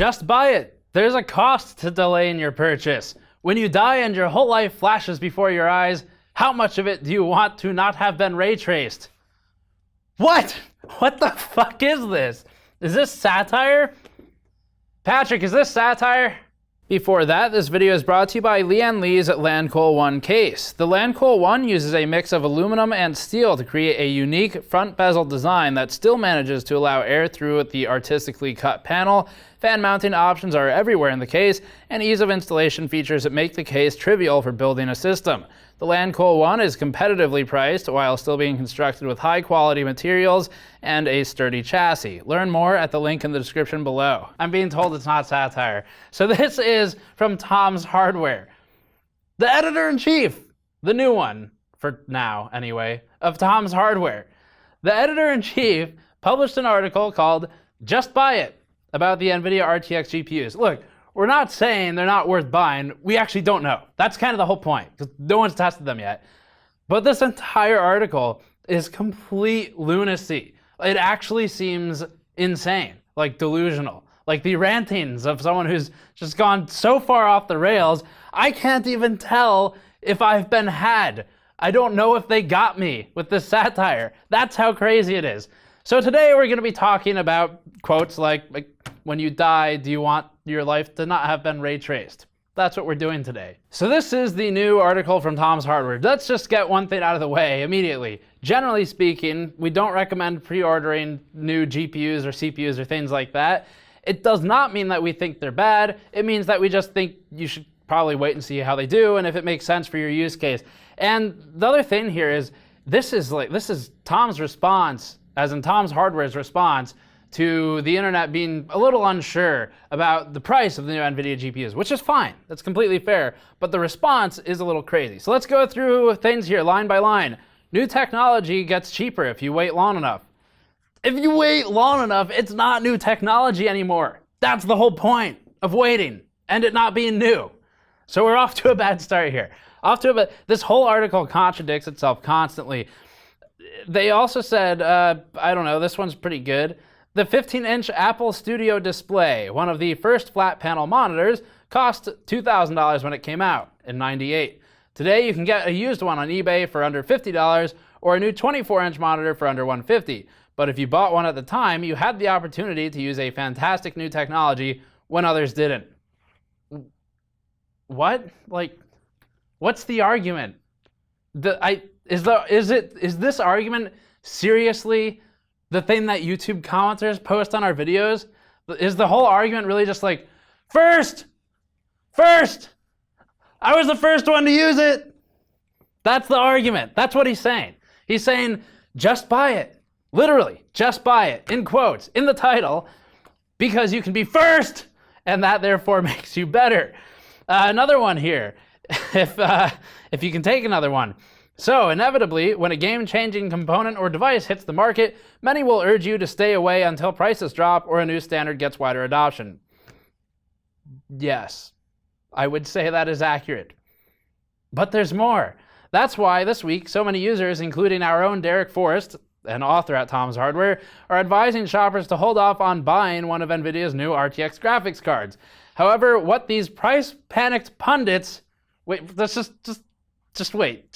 Just buy it. There's a cost to delaying your purchase. When you die and your whole life flashes before your eyes, how much of it do you want to not have been ray traced? What? What the fuck is this? Is this satire? Patrick, is this satire? Before that, this video is brought to you by Lian Li's Landcoal 1 case. The Landcoal 1 uses a mix of aluminum and steel to create a unique front bezel design that still manages to allow air through the artistically cut panel. Fan mounting options are everywhere in the case, and ease of installation features that make the case trivial for building a system. The Landcoal 1 is competitively priced while still being constructed with high quality materials and a sturdy chassis. Learn more at the link in the description below. I'm being told it's not satire. So this is from Tom's Hardware. The editor-in-chief, the new one, for now anyway, of Tom's Hardware. The editor-in-chief published an article called Just Buy It about the NVIDIA RTX GPUs. Look, we're not saying they're not worth buying. We actually don't know. That's kind of the whole point, because no one's tested them yet. But this entire article is complete lunacy. It actually seems insane, like delusional. Like the rantings of someone who's just gone so far off the rails, I can't even tell if I've been had. I don't know if they got me with this satire. That's how crazy it is. So today we're going to be talking about quotes like, when you die, do you want your life to not have been ray traced? That's what we're doing today. So this is the new article from Tom's Hardware. Let's just get one thing out of the way immediately. Generally speaking, we don't recommend pre-ordering new GPUs or CPUs or things like that. It does not mean that we think they're bad. It means that we just think you should probably wait and see how they do and if it makes sense for your use case. And the other thing here is, this is Tom's response, as in Tom's Hardware's response to the internet being a little unsure about the price of the new NVIDIA GPUs, which is fine. That's completely fair. But the response is a little crazy. So let's go through things here line by line. New technology gets cheaper if you wait long enough. If you wait long enough, it's not new technology anymore. That's the whole point of waiting and it not being new. So we're off to a bad start here. This whole article contradicts itself constantly. They also said, I don't know, this one's pretty good. The 15-inch Apple Studio display, one of the first flat panel monitors, cost $2,000 when it came out in '98. Today you can get a used one on eBay for under $50 or a new 24-inch monitor for under $150. But if you bought one at the time, you had the opportunity to use a fantastic new technology when others didn't. What? Like, what's the argument? Is this argument seriously the thing that YouTube commenters post on our videos? Is the whole argument really just like, first, I was the first one to use it? That's the argument. That's what he's saying. He's saying, just buy it. Literally, just buy it, in quotes, in the title, because you can be first, and that therefore makes you better. Another one here, if you can take another one. So, inevitably, when a game-changing component or device hits the market, many will urge you to stay away until prices drop or a new standard gets wider adoption. Yes, I would say that is accurate. But there's more. That's why this week, so many users, including our own Derek Forrest, an author at Tom's Hardware, are advising shoppers to hold off on buying one of NVIDIA's new RTX graphics cards. However, what these price-panicked pundits... Wait, let's just wait.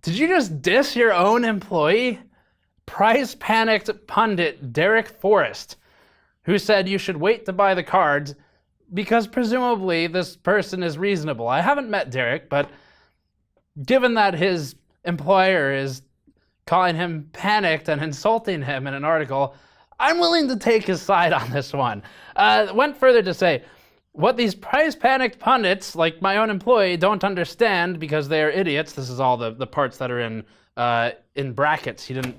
Did you just diss your own employee? Price-panicked pundit Derek Forrest, who said you should wait to buy the cards because presumably this person is reasonable. I haven't met Derek, but given that his employer is calling him panicked and insulting him in an article, I'm willing to take his side on this one. Went further to say, what these price-panicked pundits, like my own employee, don't understand because they're idiots. This is all the parts that are in brackets. He didn't.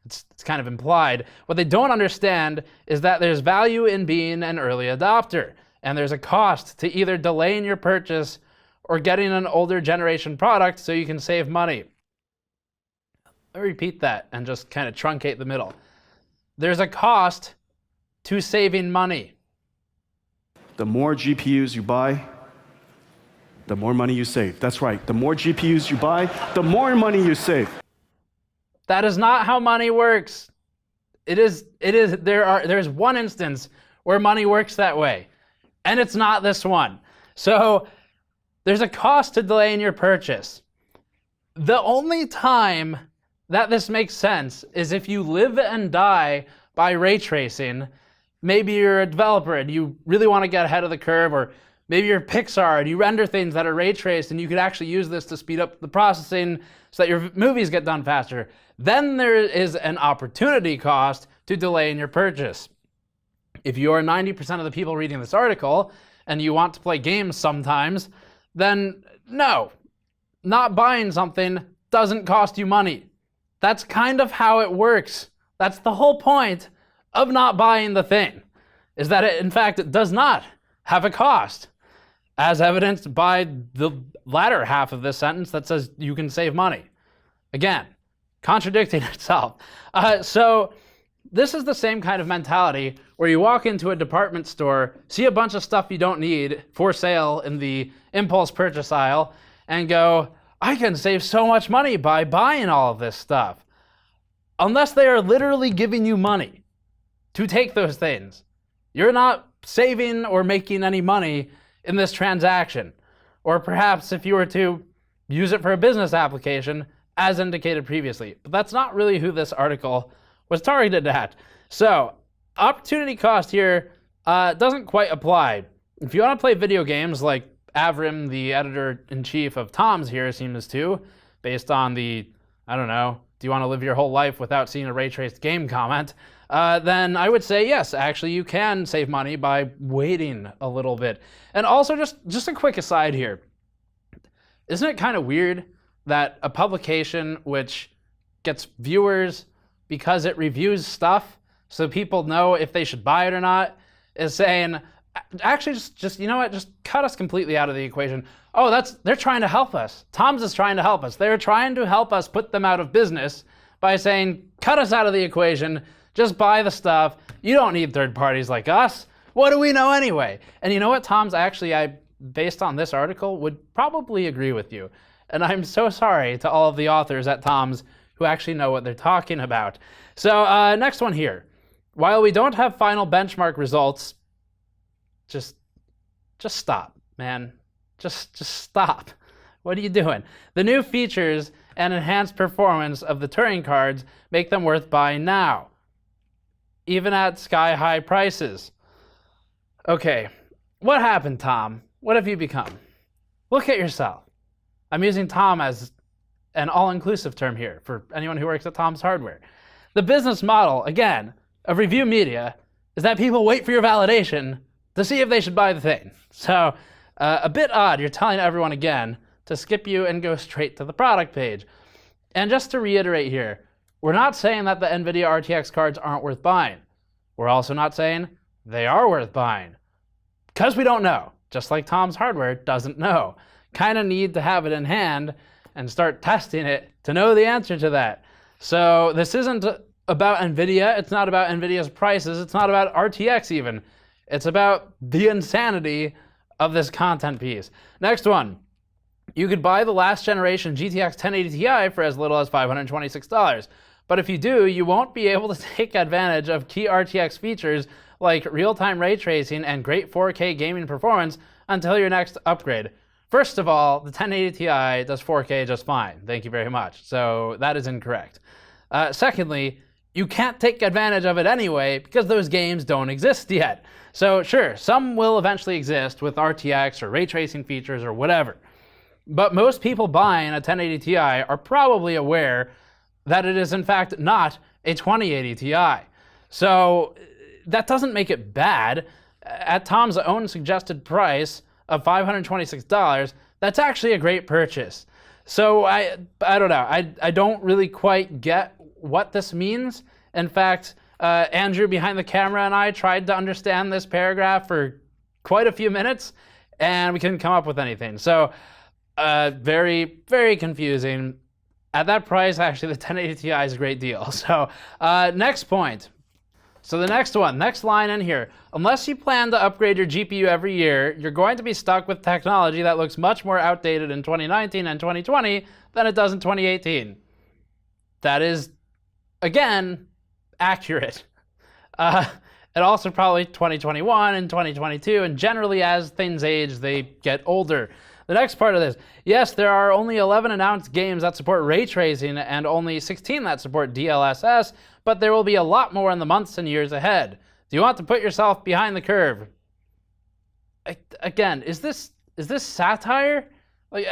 It's kind of implied. What they don't understand is that there's value in being an early adopter, and there's a cost to either delaying your purchase or getting an older generation product so you can save money. Let me repeat that and just kind of truncate the middle. There's a cost to saving money. The more GPUs you buy, the more money you save. That's right. The more GPUs you buy, the more money you save. That is not how money works. There's one instance where money works that way. And it's not this one. So there's a cost to delaying your purchase. The only time that this makes sense is if you live and die by ray tracing. Maybe you're a developer and you really want to get ahead of the curve, or maybe you're Pixar and you render things that are ray traced and you could actually use this to speed up the processing so that your movies get done faster. Then there is an opportunity cost to delaying your purchase. If you are 90% of the people reading this article and you want to play games sometimes, then no, not buying something doesn't cost you money. That's kind of how it works. That's the whole point of not buying the thing, is that it, in fact, it does not have a cost, as evidenced by the latter half of this sentence that says you can save money. Again, contradicting itself. So this is the same kind of mentality where you walk into a department store, see a bunch of stuff you don't need for sale in the impulse purchase aisle, and go, I can save so much money by buying all of this stuff. Unless they are literally giving you money to take those things, you're not saving or making any money in this transaction. Or perhaps if you were to use it for a business application, as indicated previously. But that's not really who this article was targeted at. So opportunity cost here doesn't quite apply. If you want to play video games like Avram, the editor-in-chief of Tom's here, seems to, based on the, I don't know, do you want to live your whole life without seeing a ray-traced game comment, then I would say yes, actually you can save money by waiting a little bit. And also just a quick aside here. Isn't it kind of weird that a publication which gets viewers because it reviews stuff so people know if they should buy it or not is saying, actually just you know what, just cut us completely out of the equation. Oh, they're trying to help us. Tom's is trying to help us. They're trying to help us put them out of business by saying, cut us out of the equation, just buy the stuff. You don't need third parties like us. What do we know anyway? And you know what, Tom's, actually, based on this article, would probably agree with you. And I'm so sorry to all of the authors at Tom's who actually know what they're talking about. So next one here. While we don't have final benchmark results, just stop, man. Just stop. What are you doing? The new features and enhanced performance of the Turing cards make them worth buying now, even at sky-high prices. Okay, what happened, Tom? What have you become? Look at yourself. I'm using Tom as an all-inclusive term here for anyone who works at Tom's Hardware. The business model, again, of review media is that people wait for your validation to see if they should buy the thing. So a bit odd, you're telling everyone again to skip you and go straight to the product page. And just to reiterate here, we're not saying that the NVIDIA RTX cards aren't worth buying. We're also not saying they are worth buying, because we don't know, just like Tom's Hardware doesn't know. Kind of need to have it in hand and start testing it to know the answer to that. So this isn't about NVIDIA, it's not about NVIDIA's prices, it's not about RTX even. It's about the insanity of this content piece. Next one. You could buy the last generation GTX 1080 Ti for as little as $526. But if you do, you won't be able to take advantage of key RTX features like real-time ray tracing and great 4K gaming performance until your next upgrade. First of all, the 1080 Ti does 4K just fine. Thank you very much. So that is incorrect. Secondly, you can't take advantage of it anyway because those games don't exist yet. So sure, some will eventually exist with RTX or ray tracing features or whatever. But most people buying a 1080 Ti are probably aware that it is in fact not a 2080 Ti. So that doesn't make it bad. At Tom's own suggested price of $526, that's actually a great purchase. So I don't know, I don't really quite get what this means. In fact, Andrew behind the camera and I tried to understand this paragraph for quite a few minutes and we couldn't come up with anything. So very, very confusing. At that price, actually, the 1080 Ti is a great deal. So next point. So the next one, next line in here. Unless you plan to upgrade your GPU every year, you're going to be stuck with technology that looks much more outdated in 2019 and 2020 than it does in 2018. That is, again, accurate. and also probably 2021 and 2022, and generally as things age, they get older. The next part of this, yes, there are only 11 announced games that support ray tracing and only 16 that support DLSS, but there will be a lot more in the months and years ahead. Do you want to put yourself behind the curve? Again, is this satire? Like,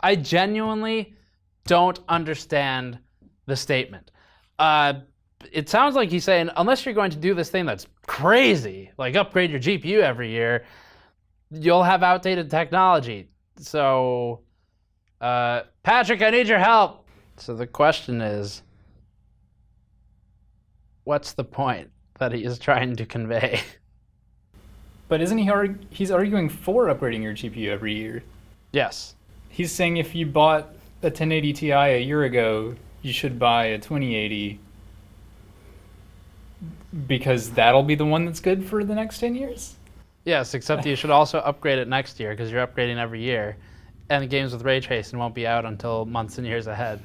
I genuinely don't understand the statement. It sounds like he's saying, unless you're going to do this thing that's crazy, like upgrade your GPU every year, you'll have outdated technology. So, Patrick, I need your help. So the question is, what's the point that he is trying to convey? But isn't he's arguing for upgrading your GPU every year? Yes. He's saying if you bought a 1080 Ti a year ago, you should buy a 2080 because that'll be the one that's good for the next 10 years? Yes, except you should also upgrade it next year because you're upgrading every year. And the games with ray tracing won't be out until months and years ahead.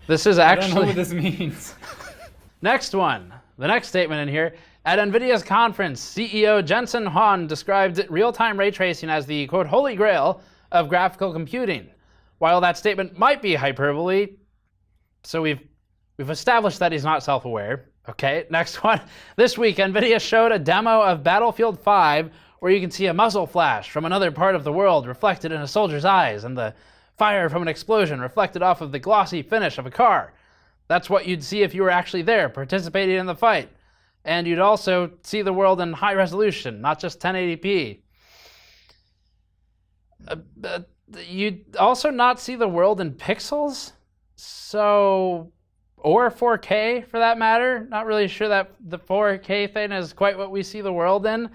This is actually... I don't know what this means. Next one. The next statement in here. At NVIDIA's conference, CEO Jensen Huang described real-time ray tracing as the, quote, holy grail of graphical computing. While that statement might be hyperbole, so we've established that he's not self-aware. Okay, next one. This week, NVIDIA showed a demo of Battlefield 5 where you can see a muzzle flash from another part of the world reflected in a soldier's eyes and the fire from an explosion reflected off of the glossy finish of a car. That's what you'd see if you were actually there, participating in the fight. And you'd also see the world in high resolution, not just 1080p. You'd also not see the world in pixels, so... or 4K for that matter. Not really sure that the 4K thing is quite what we see the world in.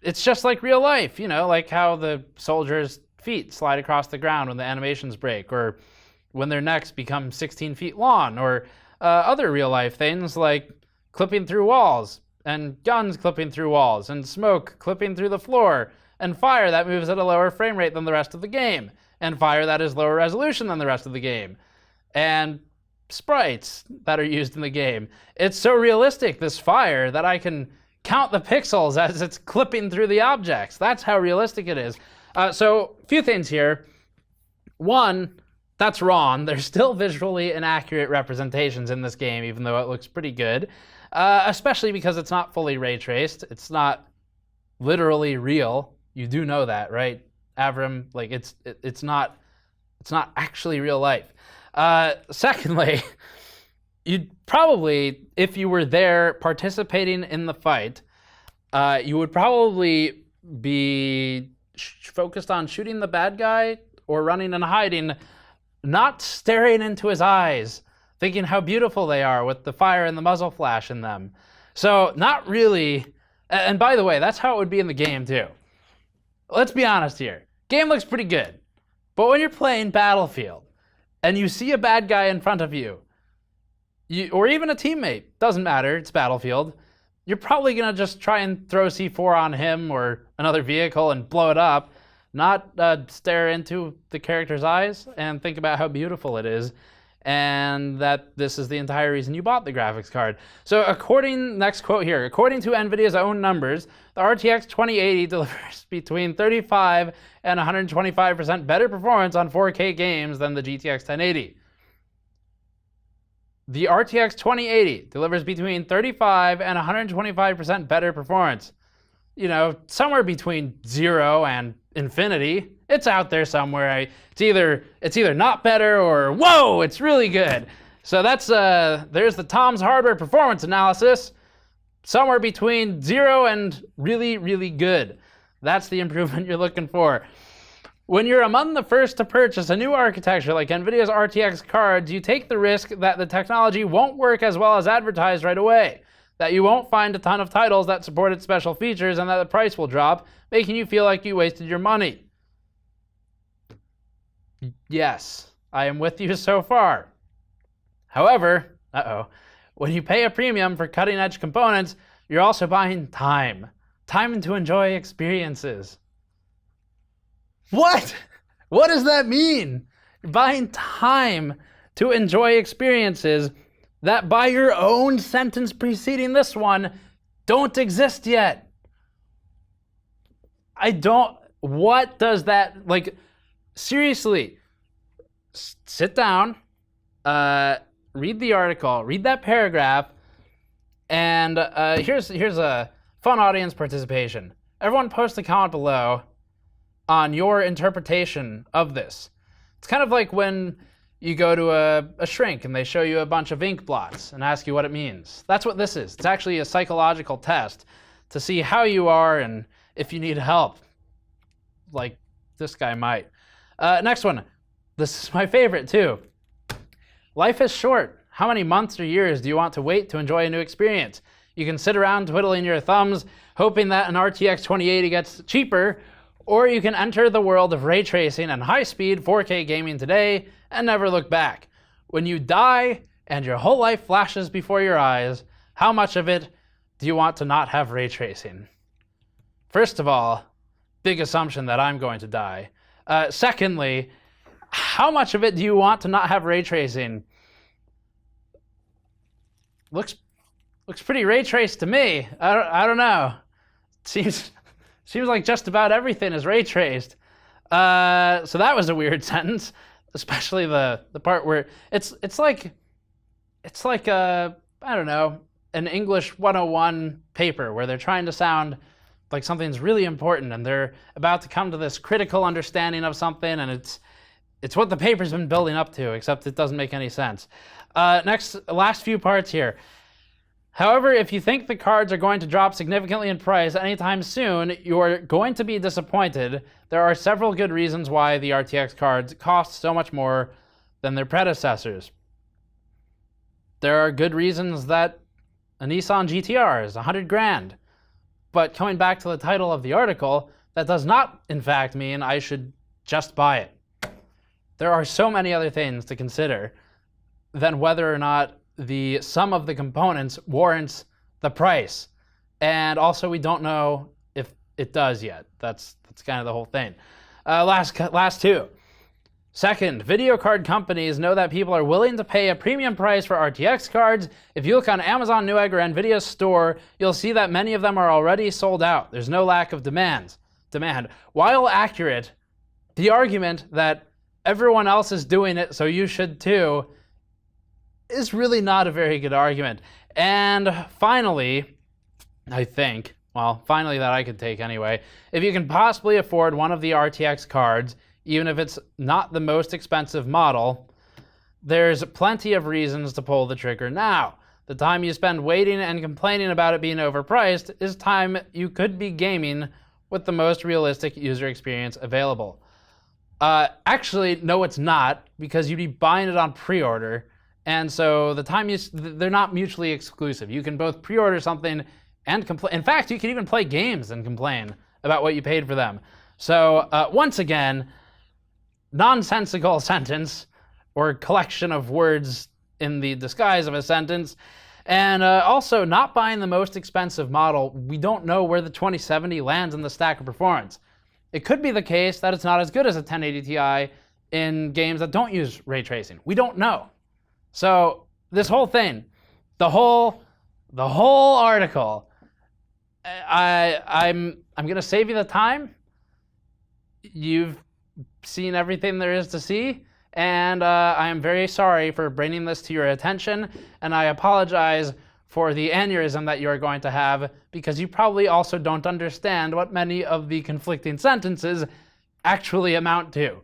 It's just like real life, you know, like how the soldiers' feet slide across the ground when the animations break, or when their necks become 16 feet long, or other real life things like clipping through walls, and guns clipping through walls, and smoke clipping through the floor, and fire that moves at a lower frame rate than the rest of the game, and fire that is lower resolution than the rest of the game, and sprites that are used in the game. It's so realistic, this fire, that I can count the pixels as it's clipping through the objects. That's how realistic it is. So, a few things here. One, that's wrong. There's still visually inaccurate representations in this game, even though it looks pretty good. Especially because it's not fully ray traced. It's not literally real. You do know that, right, Avram? Like, it's not actually real life. Secondly, you'd probably, if you were there participating in the fight, you would probably be focused on shooting the bad guy or running and hiding, not staring into his eyes, thinking how beautiful they are with the fire and the muzzle flash in them. So not really, and by the way, that's how it would be in the game too. Let's be honest here. Game looks pretty good, but when you're playing Battlefield, and you see a bad guy in front of you, or even a teammate, doesn't matter, it's Battlefield, you're probably gonna just try and throw C4 on him or another vehicle and blow it up, not stare into the character's eyes and think about how beautiful it is, and that this is the entire reason you bought the graphics card. So next quote here, according to NVIDIA's own numbers, the RTX 2080 delivers between 35 and 125% better performance on 4K games than the GTX 1080. The RTX 2080 delivers between 35 and 125% better performance. You know, somewhere between 0 and infinity. It's out there somewhere. It's either not better or whoa, it's really good. So that's there's the Tom's Hardware performance analysis. Somewhere between 0 and really, really good. That's the improvement you're looking for. When you're among the first to purchase a new architecture like NVIDIA's RTX cards, you take the risk that the technology won't work as well as advertised right away, that you won't find a ton of titles that support its special features, and that the price will drop, making you feel like you wasted your money. Yes, I am with you so far. However, when you pay a premium for cutting-edge components, you're also buying time. Time to enjoy experiences. What? What does that mean? You're buying time to enjoy experiences that by your own sentence preceding this one don't exist yet. What does that, like, seriously, sit down, read the article, read that paragraph, and here's a fun audience participation. Everyone post a comment below on your interpretation of this. It's kind of like when you go to a shrink and they show you a bunch of ink blots and ask you what it means. That's what this is. It's actually a psychological test to see how you are and if you need help, like this guy might. Next one. This is my favorite too. Life is short. How many months or years do you want to wait to enjoy a new experience? You can sit around twiddling your thumbs, hoping that an RTX 2080 gets cheaper, or you can enter the world of ray tracing and high-speed 4K gaming today and never look back. When you die and your whole life flashes before your eyes, how much of it do you want to not have ray tracing? First of all, big assumption that I'm going to die. Secondly, how much of it do you want to not have ray tracing? Looks pretty ray traced to me. I don't know. Seems like just about everything is ray traced. So that was a weird sentence, especially the part where it's like I don't know, an English 101 paper where they're trying to sound like something's really important and they're about to come to this critical understanding of something, and it's what the paper's been building up to, except it doesn't make any sense. Last few parts here. However, if you think the cards are going to drop significantly in price anytime soon, you're going to be disappointed. There are several good reasons why the RTX cards cost so much more than their predecessors. There are good reasons that a Nissan GTR is $100,000. But coming back to the title of the article, that does not, in fact, mean I should just buy it. There are so many other things to consider than whether or not the sum of the components warrants the price. And also, we don't know if it does yet. That's kind of the whole thing. Last two. Second, video card companies know that people are willing to pay a premium price for RTX cards. If you look on Amazon Newegg or Nvidia's store, you'll see that many of them are already sold out. There's no lack of demand. While accurate, the argument that everyone else is doing it, so you should too, is really not a very good argument. And finally, finally that I could take anyway, if you can possibly afford one of the RTX cards, even if it's not the most expensive model, there's plenty of reasons to pull the trigger now. The time you spend waiting and complaining about it being overpriced is time you could be gaming with the most realistic user experience available. Actually, no, it's not, because you'd be buying it on pre-order, and so they're not mutually exclusive. You can both pre-order something and complain. In fact, you can even play games and complain about what you paid for them. So once again, nonsensical sentence or collection of words in the disguise of a sentence. And also, not buying the most expensive model, we don't know where the 2070 lands in the stack of performance. It could be the case that it's not as good as a 1080 Ti in games that don't use ray tracing. We don't know. So this whole thing, the whole article, I'm gonna save you the time. You've seen everything there is to see, and I am very sorry for bringing this to your attention, and I apologize for the aneurysm that you're going to have, because you probably also don't understand what many of the conflicting sentences actually amount to.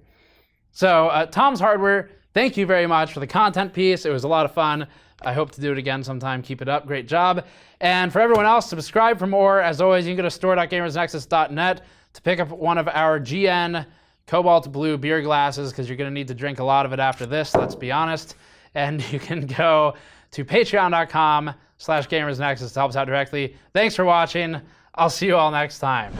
So Tom's Hardware, thank you very much for the content piece. It was a lot of fun. I hope to do it again sometime. Keep it up. Great job. And for everyone else, subscribe for more. As always, you can go to store.gamersnexus.net to pick up one of our GN Cobalt Blue beer glasses, because you're going to need to drink a lot of it after this, let's be honest. And you can go to patreon.com/gamersnexus to help us out directly. Thanks for watching. I'll see you all next time.